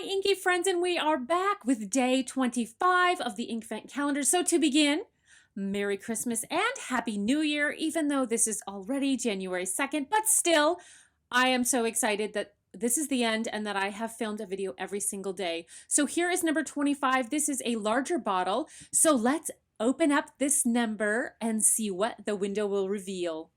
Inky friends, and we are back with day 25 of the Inkvent calendar. So to begin, Merry Christmas and Happy New Year, even though this is already January 2nd, but still, I am so excited that this is the end and that I have filmed a video every single day. So here is number 25. This is a larger bottle. So let's open up this number and see what the window will reveal.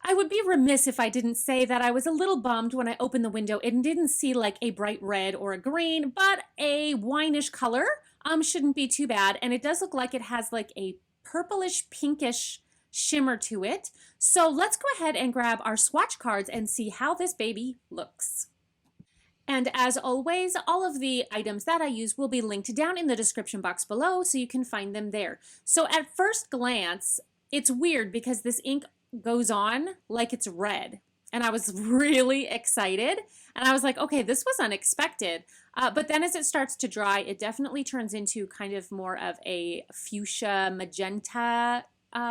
I would be remiss if I didn't say that I was a little bummed when I opened the window and didn't see like a bright red or a green, but a wineish color shouldn't be too bad. And it does look like it has like a purplish pinkish shimmer to it. So let's go ahead and grab our swatch cards and see how this baby looks. And as always, all of the items that I use will be linked down in the description box below so you can find them there. So at first glance, it's weird because this ink goes on like it's red, and I was really excited, and I was like, okay, this was unexpected, but then as it starts to dry, it definitely turns into kind of more of a fuchsia magenta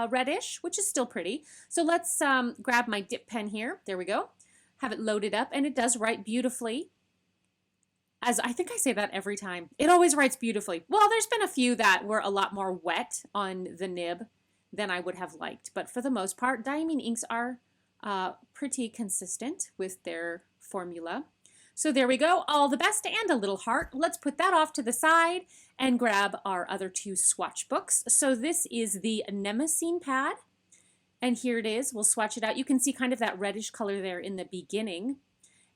reddish, which is still pretty. So let's grab my dip pen here. There we go. Have it loaded up, and it does write beautifully. As I think I say that every time. It always writes beautifully. Well, there's been a few that were a lot more wet on the nib than I would have liked. But for the most part, Diamine inks are pretty consistent with their formula. So there we go, all the best and a little heart. Let's put that off to the side and grab our other two swatch books. So this is the Mnemosyne pad, and here it is. We'll swatch it out. You can see kind of that reddish color there in the beginning.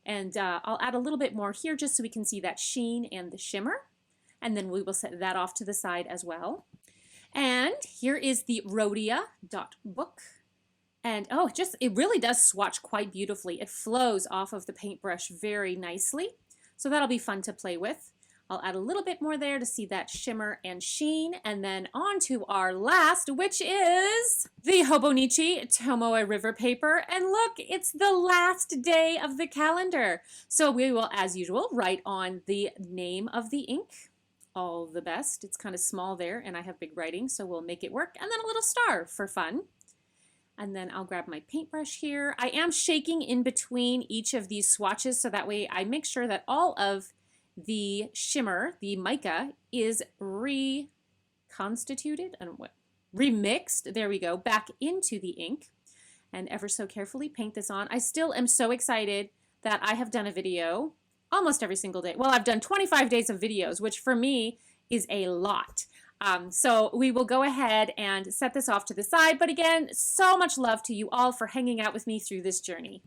And I'll add a little bit more here just so we can see that sheen and the shimmer. And then we will set that off to the side as well. And here is the Rhodia dot book. And oh, it really does swatch quite beautifully. It flows off of the paintbrush very nicely. So that'll be fun to play with. I'll add a little bit more there to see that shimmer and sheen. And then on to our last, which is the Hobonichi Tomoa River paper. And look, it's the last day of the calendar. So we will, as usual, write on the name of the ink. All the best. It's kind of small there, and I have big writing, so we'll make it work. And then a little star for fun. And then I'll grab my paintbrush here. I am shaking in between each of these swatches, so that way I make sure that all of the shimmer, the mica, is reconstituted and remixed. There we go, back into the ink. And ever so carefully paint this on. I still am so excited that I have done a video almost every single day. Well, I've done 25 days of videos, which for me is a lot. So we will go ahead and set this off to the side. But again, so much love to you all for hanging out with me through this journey.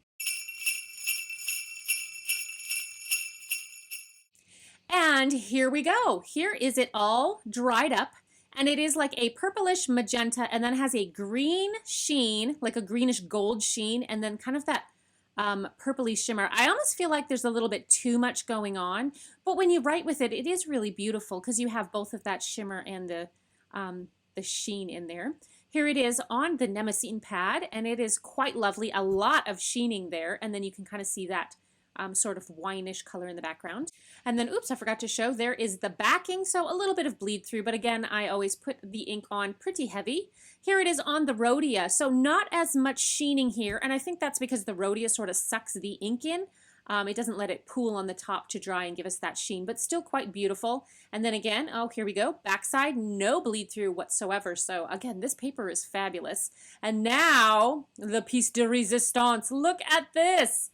And here we go. Here is it all dried up. And it is like a purplish magenta, and then has a green sheen, like a greenish gold sheen, and then kind of that purpley shimmer. I almost feel like there's a little bit too much going on, but when you write with it, it is really beautiful because you have both of that shimmer and the sheen in there. Here it is on the Mnemosyne pad, and it is quite lovely. A lot of sheening there, and then you can kind of see that sort of wineish color in the background. And then, oops, I forgot to show, there is the backing, so a little bit of bleed through, but again, I always put the ink on pretty heavy. Here it is on the Rhodia, so not as much sheening here, and I think that's because the Rhodia sort of sucks the ink in. It doesn't let it pool on the top to dry and give us that sheen, but still quite beautiful. And then again, oh, here we go, backside, no bleed through whatsoever. So again, this paper is fabulous. And now, the piece de resistance, look at this.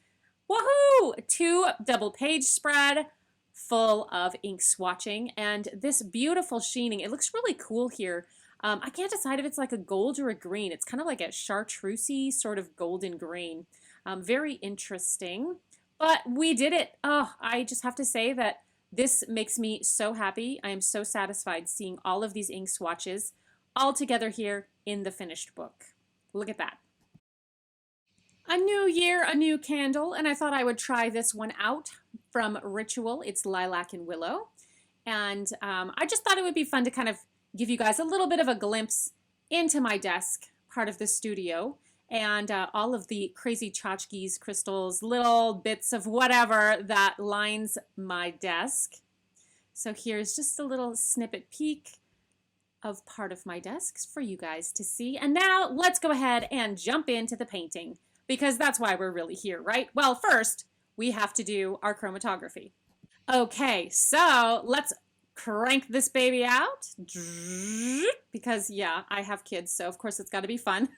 Woohoo! 2 double page spread full of ink swatching and this beautiful sheening. It looks really cool here. I can't decide if it's like a gold or a green. It's kind of like a chartreusey sort of golden green. Very interesting, but we did it. Oh, I just have to say that this makes me so happy. I am so satisfied seeing all of these ink swatches all together here in the finished book. Look at that. A new year, a new candle, and I thought I would try this one out from Ritual. It's Lilac and Willow. And I just thought it would be fun to kind of give you guys a little bit of a glimpse into my desk, part of the studio, and all of the crazy tchotchkes, crystals, little bits of whatever that lines my desk. So here's just a little snippet peek of part of my desk for you guys to see. And now let's go ahead and jump into the painting, because that's why we're really here, right? Well, first, we have to do our chromatography. Okay, so let's crank this baby out, because yeah, I have kids, so of course it's got to be fun.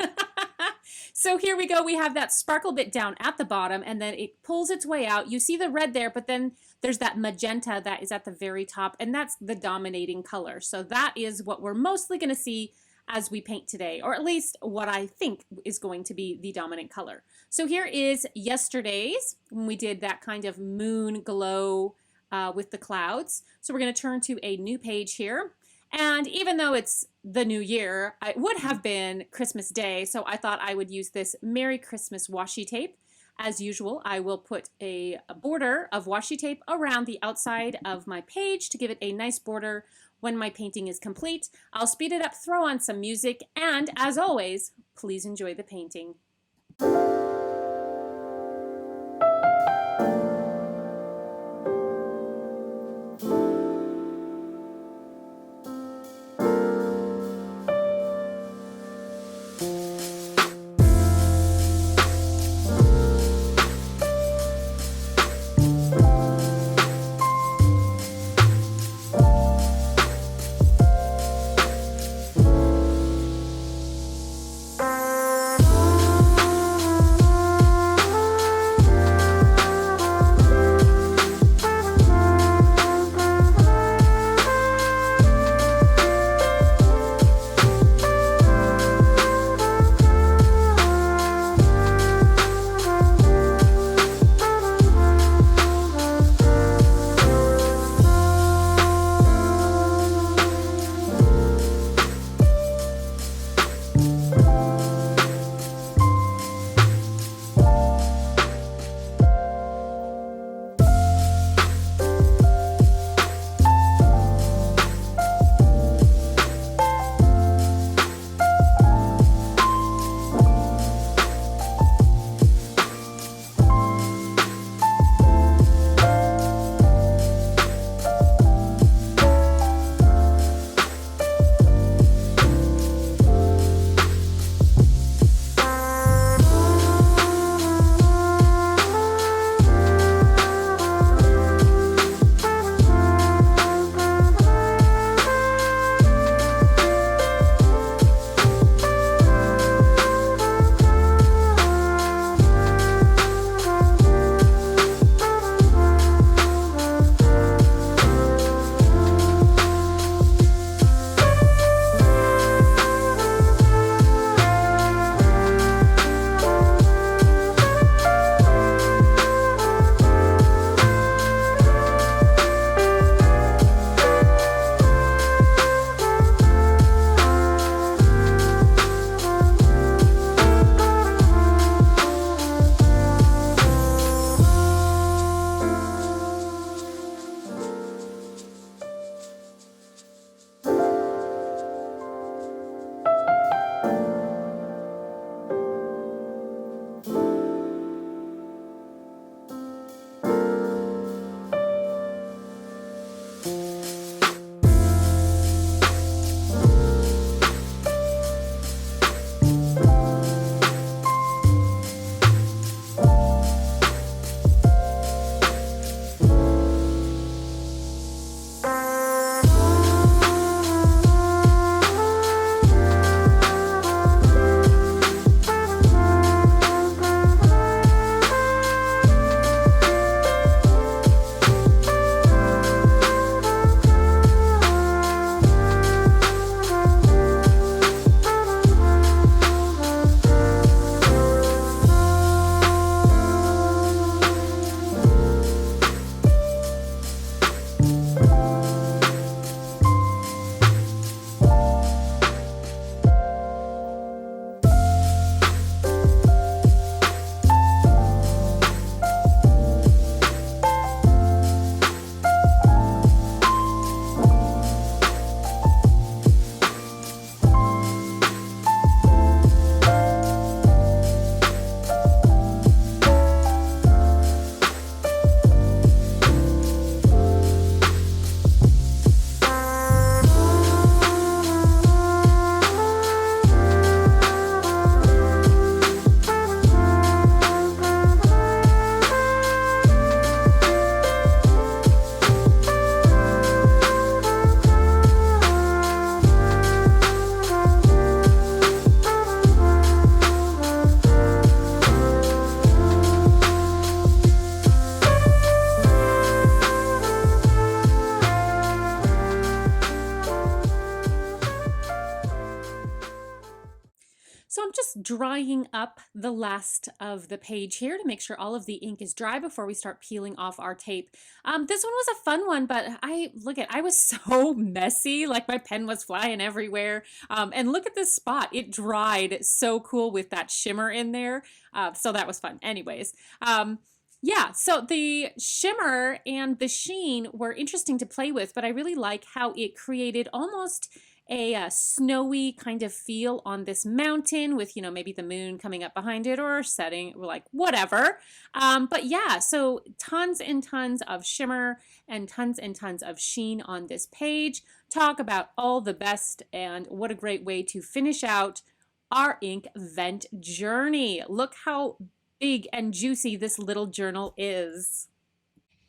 So here we go. We have that sparkle bit down at the bottom, and then it pulls its way out. You see the red there, but then there's that magenta that is at the very top, and that's the dominating color. So that is what we're mostly going to see as we paint today, or at least what I think is going to be the dominant color. So here is yesterday's, when we did that kind of moon glow with the clouds. So we're going to turn to a new page here. And even though it's the new year, it would have been Christmas Day, so I thought I would use this Merry Christmas washi tape. As usual, I will put a border of washi tape around the outside of my page to give it a nice border when my painting is complete. I'll speed it up, throw on some music, and as always, please enjoy the painting. drying up the last of the page here to make sure all of the ink is dry before we start peeling off our tape. This one was a fun one, but I was so messy, like my pen was flying everywhere. And look at this spot, it dried so cool with that shimmer in there. So that was fun. Anyways, yeah, so the shimmer and the sheen were interesting to play with, but I really like how it created almost a snowy kind of feel on this mountain with, maybe the moon coming up behind it or setting, like whatever. But yeah, so tons and tons of shimmer and tons of sheen on this page. Talk about all the best, and what a great way to finish out our Inkvent journey. Look how big and juicy this little journal is.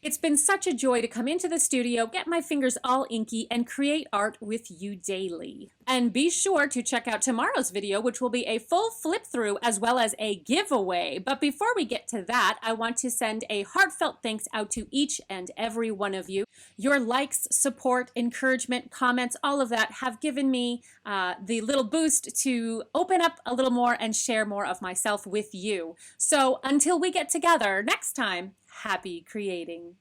It's been such a joy to come into the studio, get my fingers all inky, and create art with you daily. And be sure to check out tomorrow's video, which will be a full flip through as well as a giveaway. But before we get to that, I want to send a heartfelt thanks out to each and every one of you. Your likes, support, encouragement, comments, all of that have given me the little boost to open up a little more and share more of myself with you. So until we get together next time, happy creating.